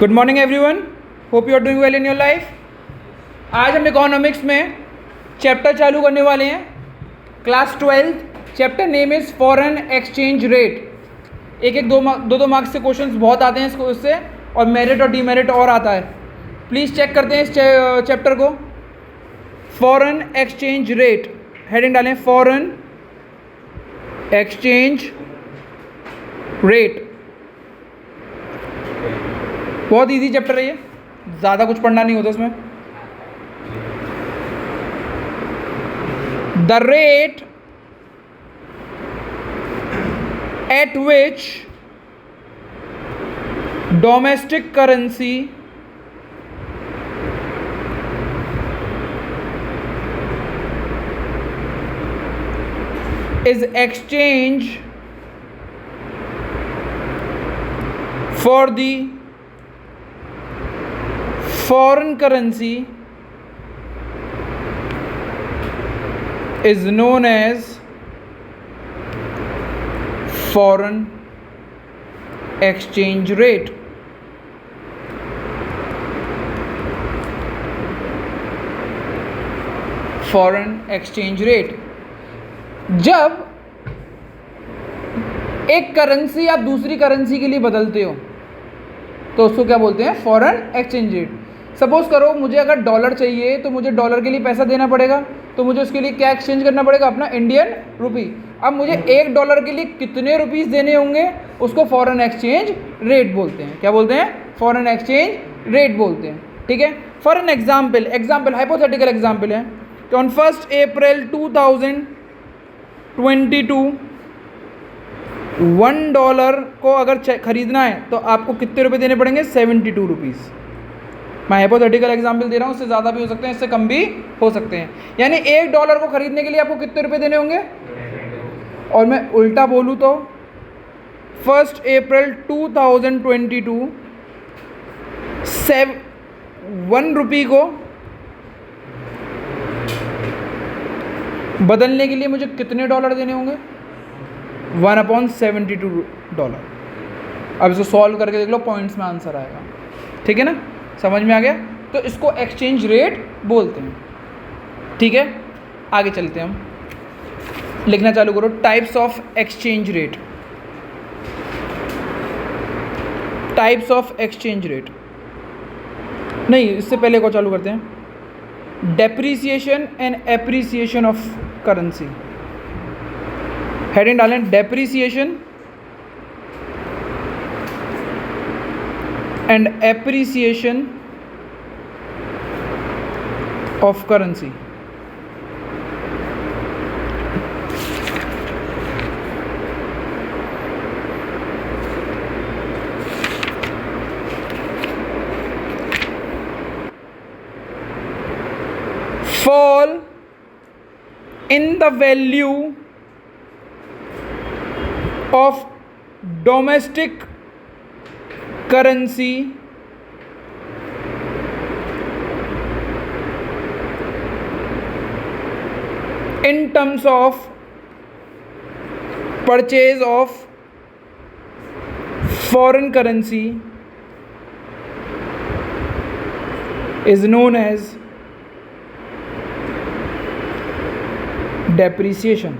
Good morning everyone, hope you are doing well in your life. आज हम economics में chapter चालू करने वाले हैं, class 12। Chapter name is foreign exchange rate. एक दो मार्क्स से क्वेश्चंस बहुत आते हैं इससे, और मेरिट और डीमेरिट और आता है। प्लीज़ चेक करते हैं इस चैप्टर को। फॉरेन एक्सचेंज रेट, हेडिंग डालें फॉरेन एक्सचेंज रेट। बहुत इजी चैप्टर है ये, ज़्यादा कुछ पढ़ना नहीं होता इसमें। The rate at which domestic currency is exchanged for the foreign currency is known as foreign exchange rate. Foreign exchange rate। जब एक करेंसी आप दूसरी करेंसी के लिए बदलते हो तो उसको क्या बोलते हैं? Foreign exchange rate. सपोज करो मुझे अगर डॉलर चाहिए तो मुझे डॉलर के लिए पैसा देना पड़ेगा, तो मुझे उसके लिए क्या एक्सचेंज करना पड़ेगा? अपना इंडियन रुपी। अब मुझे $1 के लिए कितने रुपीस देने होंगे? उसको फॉरेन एक्सचेंज रेट बोलते हैं। क्या बोलते हैं? फॉरेन एक्सचेंज रेट बोलते हैं। ठीक है। For an example hypothetical example है कि ऑन 1 अप्रैल 2022 $1 को अगर खरीदना है तो आपको कितने रुपए देने पड़ेंगे? 72 रुपीज़। मैं हाइपोथेटिकल एग्जाम्पल दे रहा हूँ, इससे ज़्यादा भी हो सकते हैं, इससे कम भी हो सकते हैं। यानी $1 को खरीदने के लिए आपको कितने रुपए देने होंगे? और मैं उल्टा बोलूँ तो 1 अप्रैल 2022 ₹1 को बदलने के लिए मुझे कितने डॉलर देने होंगे? 1/72 $। अब इसको सॉल्व करके देख लो, पॉइंट्स में आंसर आएगा। ठीक है ना, समझ में आ गया? तो इसको एक्सचेंज रेट बोलते हैं। ठीक है, आगे चलते हैं हम। लिखना चालू करो, types of exchange rate. Types of exchange rate नहीं, इससे पहले को चालू करते हैं। Depreciation and appreciation of currency. Heading डालें depreciation and appreciation of currency. fall in the value of domestic currency in terms of purchase of foreign currency is known as depreciation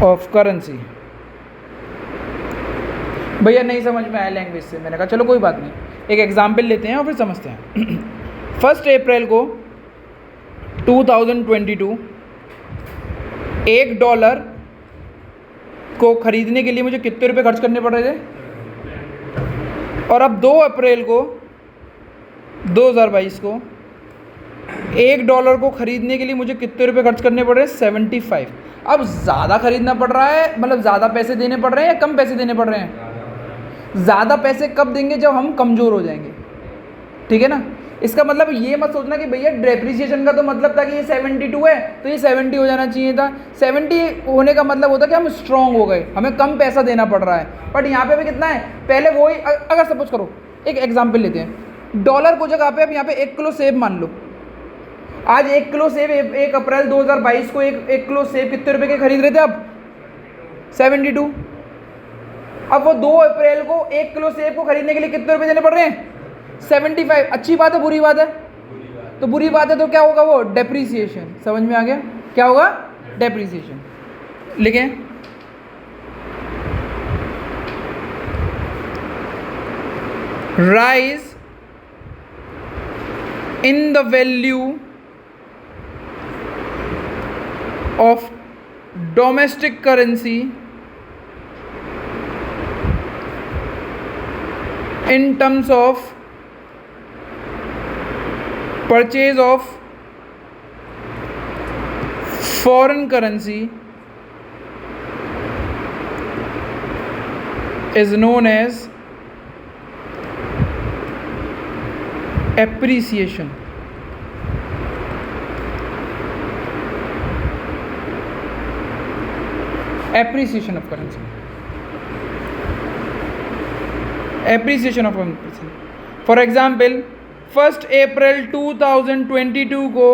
of currency. भैया नहीं समझ में आया language से, मैंने कहा चलो कोई बात नहीं, एक एग्जाम्पल लेते हैं और फिर समझते हैं। 1 अप्रैल को 2022 $1 को खरीदने के लिए मुझे कितने रुपए खर्च करने पड़ रहे थे? और अब 2 अप्रैल को 2022 को $1 को खरीदने के लिए मुझे कितने रुपए खर्च करने पड़ रहे हैं? 75। अब ज़्यादा खरीदना पड़ रहा है, मतलब ज़्यादा पैसे देने पड़ रहे हैं या कम पैसे देने पड़ रहे हैं? ज़्यादा पैसे कब देंगे? जब हम कमज़ोर हो जाएंगे। ठीक है ना। इसका मतलब ये मत सोचना कि भैया डेप्रीसिएशन का तो मतलब था कि ये 72 है तो ये 70 हो जाना चाहिए था। 70 होने का मतलब होता कि हम स्ट्रांग हो गए, हमें कम पैसा देना पड़ रहा है। बट यहाँ पे भी कितना है? पहले वही, अगर सपोज करो एक एग्जाम्पल लेते हैं, डॉलर को जगह पे आप यहाँ पे 1 किलो सेब मान लो। आज 1 किलो सेब 1 अप्रैल 2022 को 1 किलो सेब कितने रुपए के खरीद रहे थे? अब 72। अब वो 2 अप्रैल को 1 किलो सेब को खरीदने के लिए कितने रुपए देने पड़ रहे हैं? 75। अच्छी बात है बुरी बात है? तो बुरी बात है तो क्या होगा? वो डेप्रीसिएशन। समझ में आ गया? क्या होगा? डेप्रीसिएशन। लिखें, rise in the value of domestic currency in terms of purchase of foreign currency is known as appreciation. Appreciation of currency. Appreciation of currency. For example, 1 अप्रैल 2022 को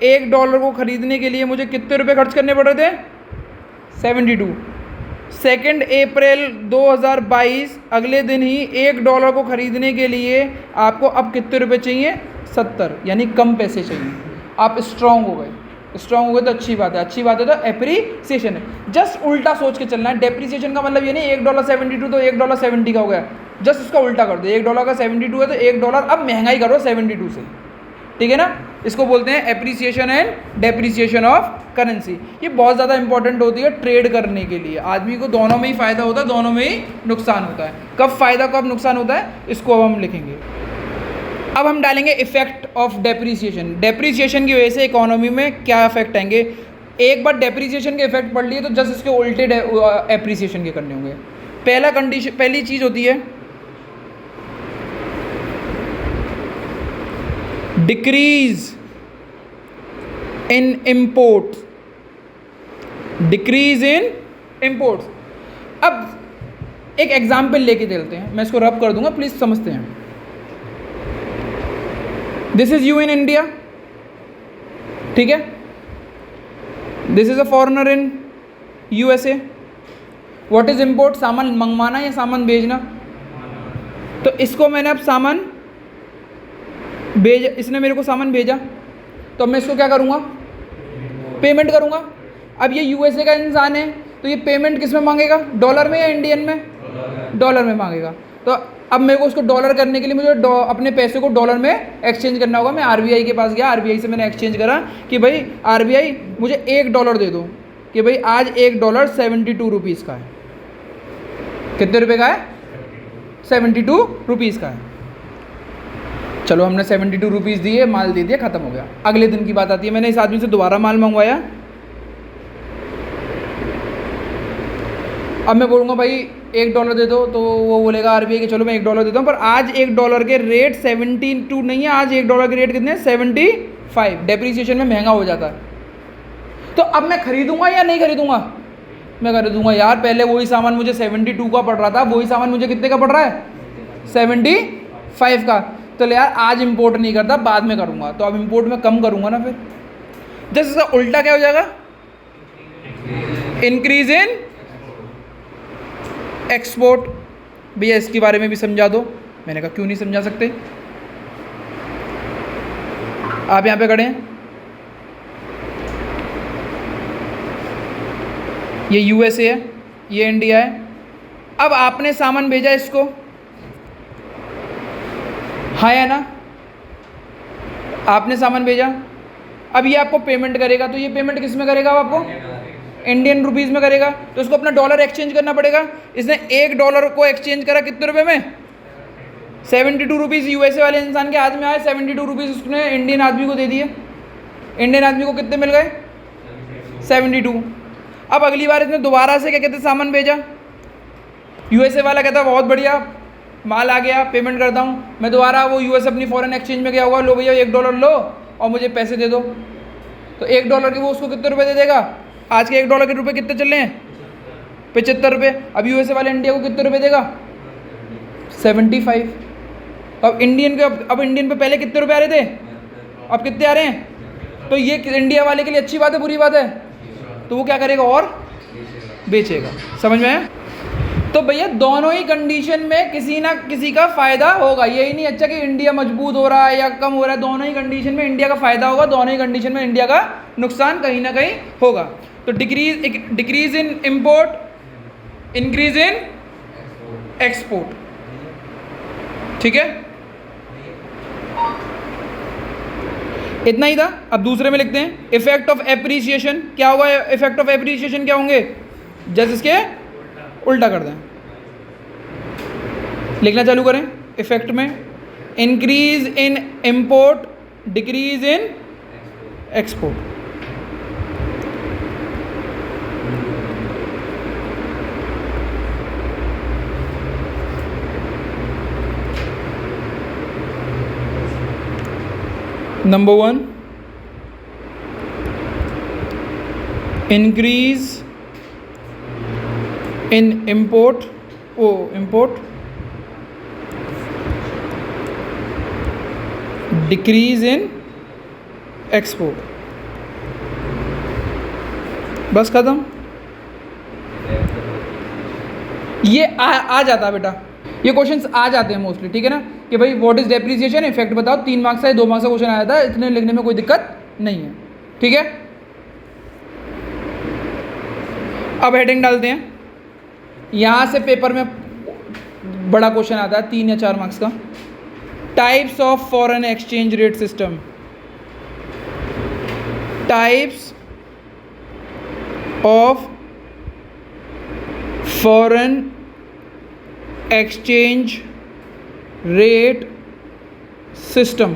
$1 को खरीदने के लिए मुझे कितने रुपए खर्च करने पड़ रहे थे? 72। 2 अप्रैल 2022 अगले दिन ही $1 को खरीदने के लिए आपको अब कितने रुपए चाहिए? 70, यानी कम पैसे चाहिए। आप स्ट्रांग हो गए। स्ट्रांग हो गए तो अच्छी बात है, अच्छी बात है तो एप्रीसिएशन है। जस्ट उल्टा सोच के चलना है। डेप्रीसिएशन का मतलब ये नहीं $1 72 तो $1 70 का हो गया। जस्ट उसका उल्टा कर दो। $1 का 72 है तो $1 अब महंगाई करो 72 से, ठीक है ना? इसको बोलते हैं appreciation and depreciation of currency. ये बहुत ज़्यादा इंपॉर्टेंट होती है ट्रेड करने के लिए। आदमी को दोनों में ही फ़ायदा होता है, दोनों में ही नुकसान होता है। कब फ़ायदा कब नुकसान होता है इसको अब हम लिखेंगे। अब हम डालेंगे इफेक्ट ऑफ डेप्रीसिएशन। डेप्रीसिएशन की वजह से इकोनॉमी में क्या इफेक्ट आएंगे। एक बार डेप्रीसिएशन के इफेक्ट पढ़ लिए तो जस्ट इसके उल्टे एप्रीसिएशन के करने होंगे। पहली चीज़ होती है decrease in imports. Decrease in imports. अब एक एग्जाम्पल लेके चलते हैं, मैं इसको रब कर दूंगा, प्लीज समझते हैं। This is you in India, ठीक है? This is a foreigner in USA. What is import? सामान मंगवाना या सामान भेजना। तो इसको मैंने अब सामान भेज, इसने मेरे को सामान भेजा तो मैं इसको क्या करूँगा? पेमेंट करूँगा। अब ये यूएसए का इंसान है तो ये पेमेंट किस में मांगेगा? डॉलर में या इंडियन में? डॉलर में मांगेगा। तो अब मेरे को उसको डॉलर करने के लिए मुझे अपने पैसे को डॉलर में एक्सचेंज करना होगा। मैं आरबीआई के पास गया, आरबीआई से मैंने एक्सचेंज करा कि भाई आरबीआई मुझे $1 दे दो, कि भाई आज $1 72 रुपीज़ का है। कितने रुपए का है? 72 रुपीज़ का है। चलो हमने 72 रुपीज़ दिए, माल दे दिया, ख़त्म हो गया। अगले दिन की बात आती है, मैंने इस आदमी से दोबारा माल मंगवाया। अब मैं बोलूँगा भाई $1 दे दो, तो वो बोलेगा आरबीआई कि चलो मैं $1 देता हूँ, पर आज $1 के रेट 72 नहीं है, आज $1 के रेट कितने हैं? 75। डेप्रीसिएशन में महंगा हो जाता है। तो अब मैं खरीदूंगा या नहीं खरीदूंगा? मैं खरीदूंगा यार। पहले वही सामान मुझे 72 का पड़ रहा था, वही सामान मुझे कितने का पड़ रहा है? 75 का। तो यार आज इंपोर्ट नहीं करता, बाद में करूँगा। तो अब इंपोर्ट में कम करूँगा ना फिर। जैसे इसका उल्टा क्या हो जाएगा? Increase in export. भैया इसके बारे में भी समझा दो। मैंने कहा क्यों नहीं समझा सकते, आप यहाँ पे खड़े हैं। ये यूएसए है, ये इंडिया है। अब आपने सामान भेजा इसको, हाँ या ना? आपने सामान भेजा, अब ये आपको पेमेंट करेगा। तो ये पेमेंट किस में करेगा? अब आपको इंडियन रुपीज़ में करेगा। तो इसको अपना डॉलर एक्सचेंज करना पड़ेगा। इसने $1 को एक्सचेंज करा कितने रुपए में? 72 रुपीज़। यूएसए वाले इंसान के हाथ में आए 72 रुपीज़, उसने इंडियन आदमी को दे दिए। इंडियन आदमी को कितने मिल गए? 72। अब अगली बार इसने दोबारा से क्या कहते हैं सामान भेजा। यूएसए वाला कहता बहुत बढ़िया, माल आ गया, पेमेंट करता हूँ। मैं दोबारा वो यूएस अपनी फॉरेन एक्सचेंज में गया हुआ, लो भैया $1 लो और मुझे पैसे दे दो। तो $1 के वो उसको कितने रुपए दे देगा? आज के $1 के रुपए कितने चल रहे हैं? 75 रुपये। अब यूएसए वाले इंडिया को कितने रुपए देगा? 75। तो अब इंडियन पे पहले कितने रुपए आ रहे थे, अब कितने आ रहे हैं? तो ये इंडिया वाले के लिए अच्छी बात है बुरी बात है? तो वो क्या करेगा? और बेचेगा। समझ में आया? तो भैया दोनों ही कंडीशन में किसी ना किसी का फायदा होगा, यही नहीं अच्छा कि इंडिया मजबूत हो रहा है या कम हो रहा है, दोनों ही कंडीशन में इंडिया का फायदा होगा, दोनों ही कंडीशन में इंडिया का नुकसान कहीं ना कहीं होगा। तो decrease in import, increase in export, ठीक है, इतना ही था। अब दूसरे में लिखते हैं इफेक्ट ऑफ एप्रिसिएशन। क्या होगा इफेक्ट ऑफ एप्रिसिएशन, क्या होंगे, जैसे इसके उल्टा कर दें, लिखना चालू करें। इफेक्ट में increase in import, decrease in export. Number 1, increase in import, decrease in export, बस खत्म। ये आ जाता है बेटा, ये क्वेश्चंस आ जाते हैं मोस्टली, ठीक है ना, कि भाई व्हाट इज डेप्रिसिएशन, इफेक्ट बताओ, 3 मार्क्स से 2 मार्क्स का क्वेश्चन आया था, इतने लिखने में कोई दिक्कत नहीं है, ठीक है। अब हेडिंग डालते हैं, यहां से पेपर में बड़ा क्वेश्चन आता है 3 या 4 मार्क्स का। Types of foreign exchange rate system, types of foreign exchange rate system,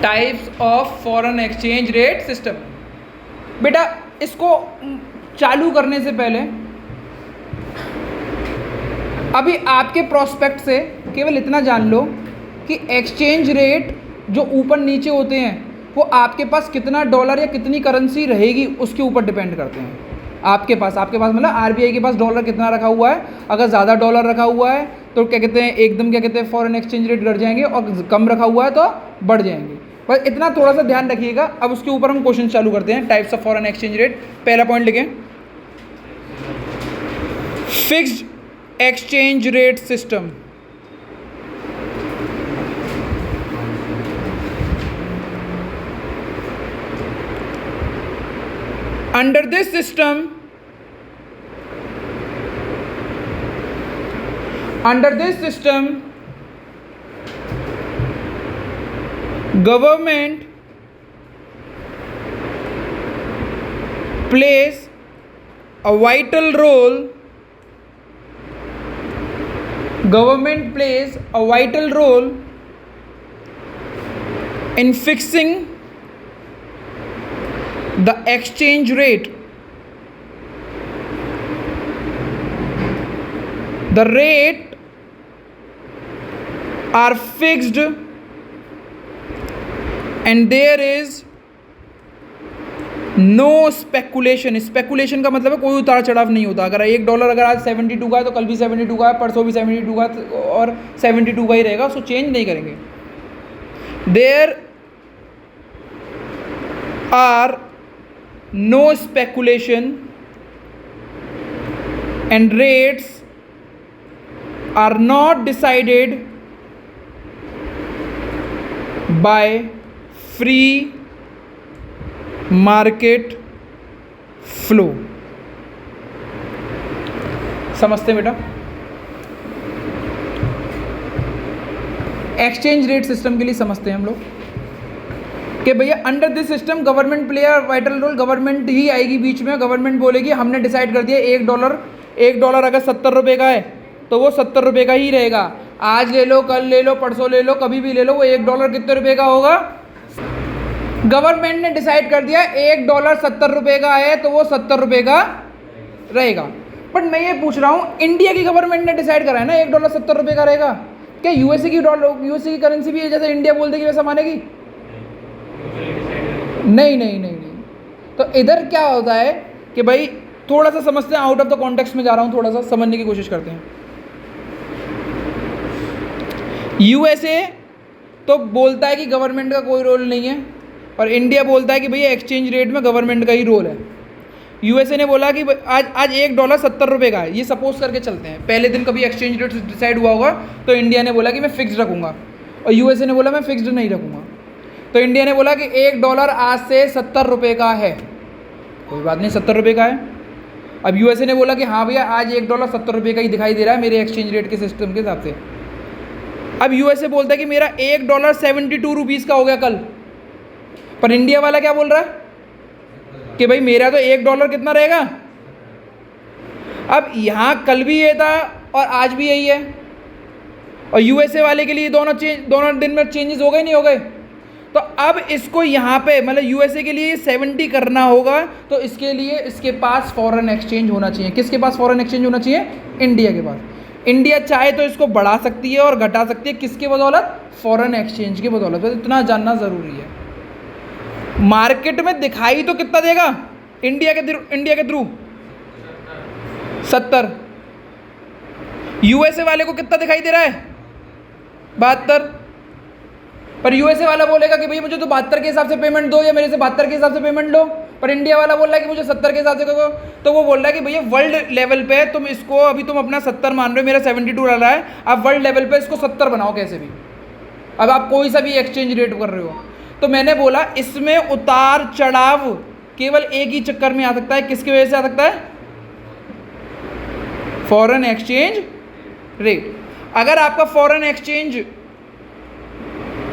types of foreign exchange rate system. बेटा इसको चालू करने से पहले अभी आपके प्रोस्पेक्ट से केवल इतना जान लो कि एक्सचेंज रेट जो ऊपर नीचे होते हैं वो आपके पास कितना डॉलर या कितनी करेंसी रहेगी उसके ऊपर डिपेंड करते हैं। आपके पास मतलब आरबीआई के पास डॉलर कितना रखा हुआ है, अगर ज़्यादा डॉलर रखा हुआ है तो क्या कहते हैं एकदम क्या कहते हैं फॉरेन एक्सचेंज रेट घट जाएंगे, और कम रखा हुआ है तो बढ़ जाएंगे। बस इतना थोड़ा सा ध्यान रखिएगा। अब उसके ऊपर हम क्वेश्चन चालू करते हैं। Types of foreign exchange rate, पहला पॉइंट लिखें, fixed exchange rate system. Under this system, government plays a vital role. Government plays a vital role in fixing the exchange rate. The rate are fixed and there is no speculation. Speculation का मतलब है कोई उतार चढ़ाव नहीं होता। अगर $1 अगर आज 72 का है तो कल भी 72 का है, परसों भी 72 का और 72 का ही रहेगा, उसको चेंज नहीं करेंगे। There are no speculation and rates are not decided by free market flow. समझते हैं बेटा? एक्सचेंज रेट सिस्टम के लिए समझते हैं हम लोग कि भैया under this system government player vital role. Government ही आएगी बीच में, गवर्नमेंट बोलेगी हमने डिसाइड कर दिया $1 अगर 70 रुपये का है तो वो 70 रुपये का ही रहेगा। आज ले लो, कल ले लो, परसों ले लो, कभी भी ले लो, वो $1 कितने रुपये का होगा? गवर्नमेंट ने डिसाइड कर दिया $1 70 रुपये का है तो वो 70 रुपये का रहेगा। बट मैं ये पूछ रहा हूँ, इंडिया की गवर्नमेंट ने डिसाइड करा है ना $1 70 रुपये का रहेगा, क्या यूएसए की करेंसी भी है जैसे इंडिया बोल देगी वैसा मानेगी? नहीं। तो इधर क्या होता है कि भाई थोड़ा सा समझते हैं, आउट ऑफ द कॉन्टेक्स्ट में जा रहा हूं, थोड़ा सा समझने की कोशिश करते हैं। यूएसए तो बोलता है कि गवर्नमेंट का कोई रोल नहीं है और इंडिया बोलता है कि भैया एक्सचेंज रेट में गवर्नमेंट का ही रोल है। यूएसए ने बोला कि आज आज $1 70 का है, ये सपोज करके चलते हैं, पहले दिन कभी एक्सचेंज रेट डिसाइड हुआ होगा, तो इंडिया ने बोला कि मैं फिक्स्ड रखूंगा और यूएसए ने बोला मैं फिक्स्ड नहीं रखूंगा। तो इंडिया ने बोला कि $1 आज से $70 का है, कोई बात नहीं, $70 का है। अब यूएसए ने बोला कि हाँ भैया आज $1 $70 का ही दिखाई दे रहा है मेरे एक्सचेंज रेट के सिस्टम के हिसाब से। अब यूएसए बोलता है कि मेरा $1 ₹72 का हो गया कल, पर इंडिया वाला क्या बोल रहा है कि भाई मेरा तो $1 कितना रहेगा। अब यहाँ कल भी ये था और आज भी यही है, और यूएसए वाले के लिए दोनों दिन में चेंजेस हो गए नहीं हो गए। तो अब इसको यहाँ पे मतलब यूएसए के लिए 70 करना होगा, तो इसके लिए इसके पास फॉरेन एक्सचेंज होना चाहिए। किसके पास फॉरेन एक्सचेंज होना चाहिए? इंडिया के पास। इंडिया चाहे तो इसको बढ़ा सकती है और घटा सकती है, किसके बदौलत? फॉरेन एक्सचेंज की बदौलत। तो इतना जानना ज़रूरी है। मार्केट में दिखाई तो कितना देगा इंडिया के थ्रू? 70। यूएसए वाले को कितना दिखाई दे रहा है? 72। पर यूएसए वाला बोलेगा कि भैया मुझे तो 72 के हिसाब से पेमेंट दो, या मेरे से 72 के हिसाब से पेमेंट लो। पर इंडिया वाला बोल रहा है कि मुझे 70 के हिसाब से दो। तो वो बोल रहा है कि भैया वर्ल्ड लेवल पे तुम इसको, अभी तुम अपना 70 मान रहे हो, मेरा 72 रह रहा है, आप वर्ल्ड लेवल पे इसको 70 बनाओ कैसे भी। अब आप कोई सा भी एक्सचेंज रेट कर रहे हो। तो मैंने बोला इसमें उतार चढ़ाव केवल एक ही चक्कर में आ सकता है। किसकी वजह से आ सकता है? Foreign exchange rate. अगर आपका फॉरेन एक्सचेंज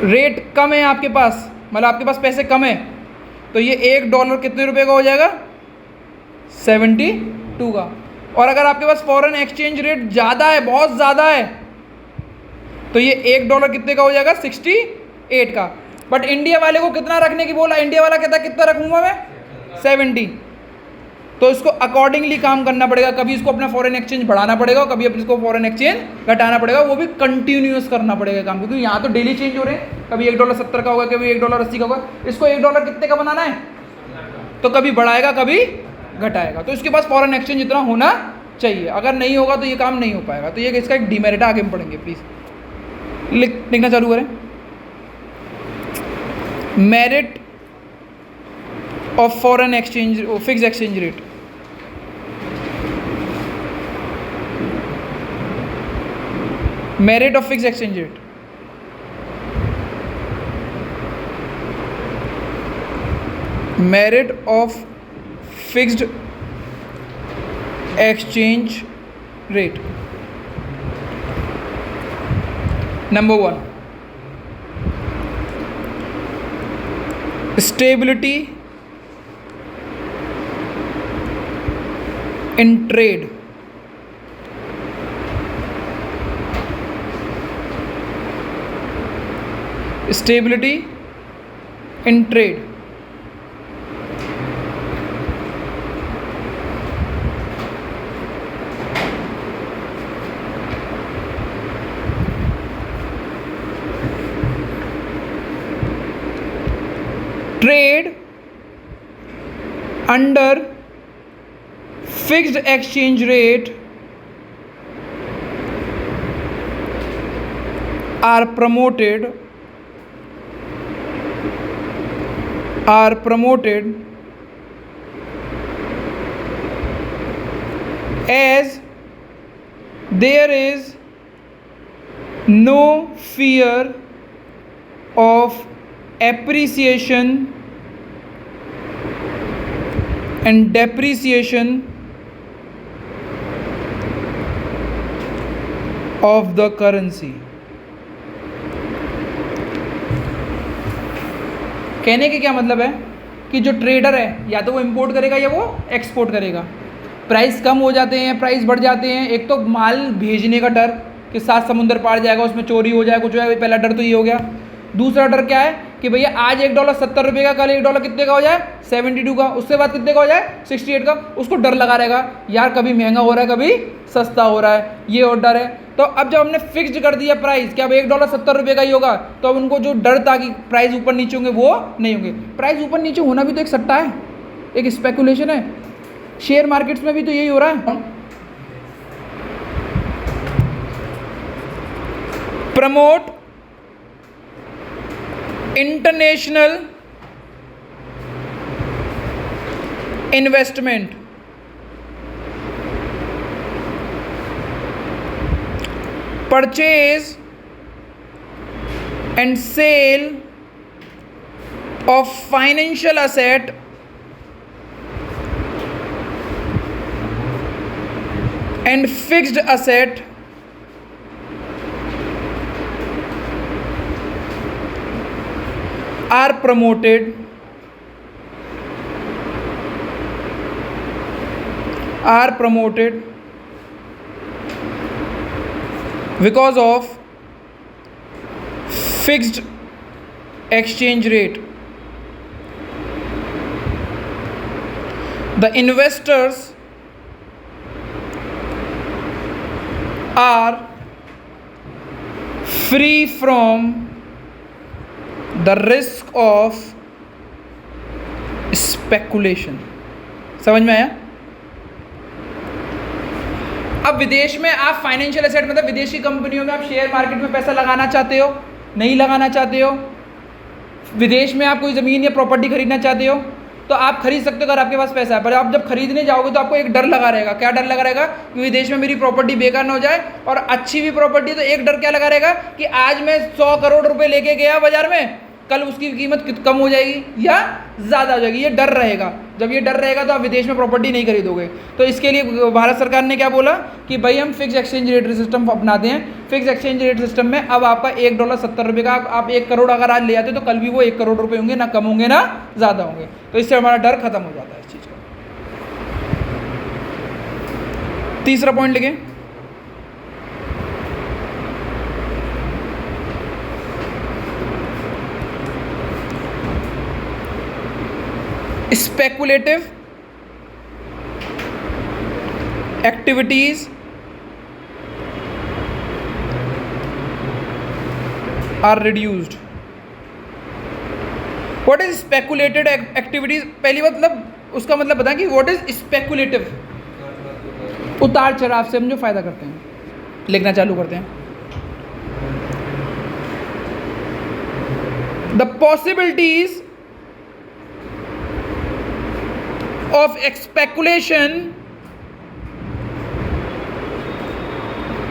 रेट कम है आपके पास, मतलब आपके पास पैसे कम है, तो ये $1 कितने रुपए का हो जाएगा? 72 का। और अगर आपके पास फॉरेन एक्सचेंज रेट ज़्यादा है, बहुत ज़्यादा है, तो ये $1 कितने का हो जाएगा? 68 का। बट इंडिया वाले को कितना रखने की बोला? इंडिया वाला कहता है कितना रखूंगा मैं? 70। तो इसको अकॉर्डिंगली काम करना पड़ेगा। कभी इसको अपना फॉरेन एक्सचेंज बढ़ाना पड़ेगा, कभी अपने इसको फॉरेन एक्सचेंज घटाना पड़ेगा। वो भी कंटिन्यूअस करना पड़ेगा काम, क्योंकि यहाँ तो डेली चेंज हो रहे हैं। कभी $1 70 का होगा, कभी $1 80 का होगा। इसको $1 कितने का बनाना है? तो कभी बढ़ाएगा कभी घटाएगा। तो इसके पास फॉरेन एक्सचेंज इतना होना चाहिए। अगर नहीं होगा तो ये काम नहीं हो पाएगा। तो ये इसका एक डिमेरिट, आगे हम पढ़ेंगे। प्लीज़ लिखना चालू करें। Merit of foreign exchange, fixed exchange rate. Merit of fixed exchange rate. Merit of fixed exchange rate. Number 1, stability in trade. Stability in trade. Trade under fixed exchange rate are promoted as there is no fear of appreciation and depreciation of the currency। कहने के क्या मतलब है कि जो trader है या तो वो इंपोर्ट करेगा या वो एक्सपोर्ट करेगा। प्राइस कम हो जाते हैं, प्राइस बढ़ जाते हैं। एक तो माल भेजने का डर कि 7 समुंदर पार जाएगा, उसमें चोरी हो जाए, कुछ हो जाए, पहला डर तो ये हो गया। दूसरा डर क्या है कि भैया आज $1 70 का, कल $1 कितने का हो जाए? 72 का। उसके बाद कितने का हो जाए? 68 का। उसको डर लगा रहेगा यार, कभी महंगा हो रहा है, कभी सस्ता हो रहा है, ये और डर है। तो अब जब हमने फिक्स्ड कर दिया प्राइस कि अब $1 70 का ही होगा, तो अब उनको जो डर था कि प्राइस ऊपर नीचे होंगे वो नहीं होंगे। प्राइस ऊपर नीचे होना भी तो एक सट्टा है, एक स्पेकुलेशन है। शेयर मार्केट्स में भी तो यही हो रहा है। Promote international investment. Purchase and sale of financial asset and fixed asset are promoted because of fixed exchange rate. The investors are free from the risk of speculation. समझ में आया? अब विदेश में आप फाइनेंशियल एसेट मतलब विदेशी कंपनियों में आप शेयर मार्केट में पैसा लगाना चाहते हो, नहीं लगाना चाहते हो, विदेश में आप कोई ज़मीन या प्रॉपर्टी खरीदना चाहते हो तो आप खरीद सकते हो अगर आपके पास पैसा है। पर आप जब खरीदने जाओगे तो आपको एक डर लगा रहेगा। क्या डर लगा रहेगा? कि विदेश में मेरी प्रॉपर्टी बेकार ना हो जाए। और अच्छी भी प्रॉपर्टी तो एक डर क्या लगा रहेगा कि आज मैं 100 करोड़ रुपए लेके गया बाजार में, कल उसकी कीमत कम हो जाएगी या ज़्यादा हो जाएगी, ये डर रहेगा। जब ये डर रहेगा तो आप विदेश में प्रॉपर्टी नहीं खरीदोगे। तो इसके लिए भारत सरकार ने क्या बोला कि भाई हम फिक्स एक्सचेंज रेट सिस्टम अपनाते हैं। फिक्स एक्सचेंज रेट सिस्टम में अब आपका $1 70 रुपये का, आप 1 करोड़ अगर आज ले आते तो कल भी वो 1 करोड़ रुपये होंगे, ना कम होंगे ना ज़्यादा होंगे। तो इससे हमारा डर खत्म हो जाता है इस चीज़ का। तीसरा पॉइंट लिखें, speculative activities are reduced. What is speculated activities? पहली बात मतलब उसका मतलब बताएं कि what is speculative? उतार चढ़ाव से हम जो फायदा करते हैं। लिखना चालू करते हैं। The possibilities of speculation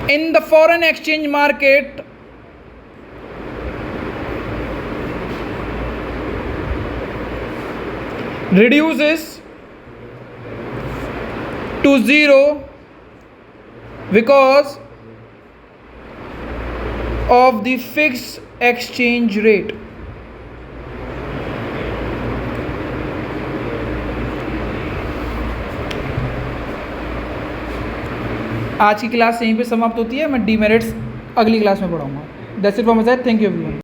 in the foreign exchange market reduces to zero because of the fixed exchange rate. आज की क्लास यहीं पे समाप्त होती है। मैं डीमेरिट्स अगली क्लास में पढ़ाऊंगा। That's it from my side. Thank you everyone.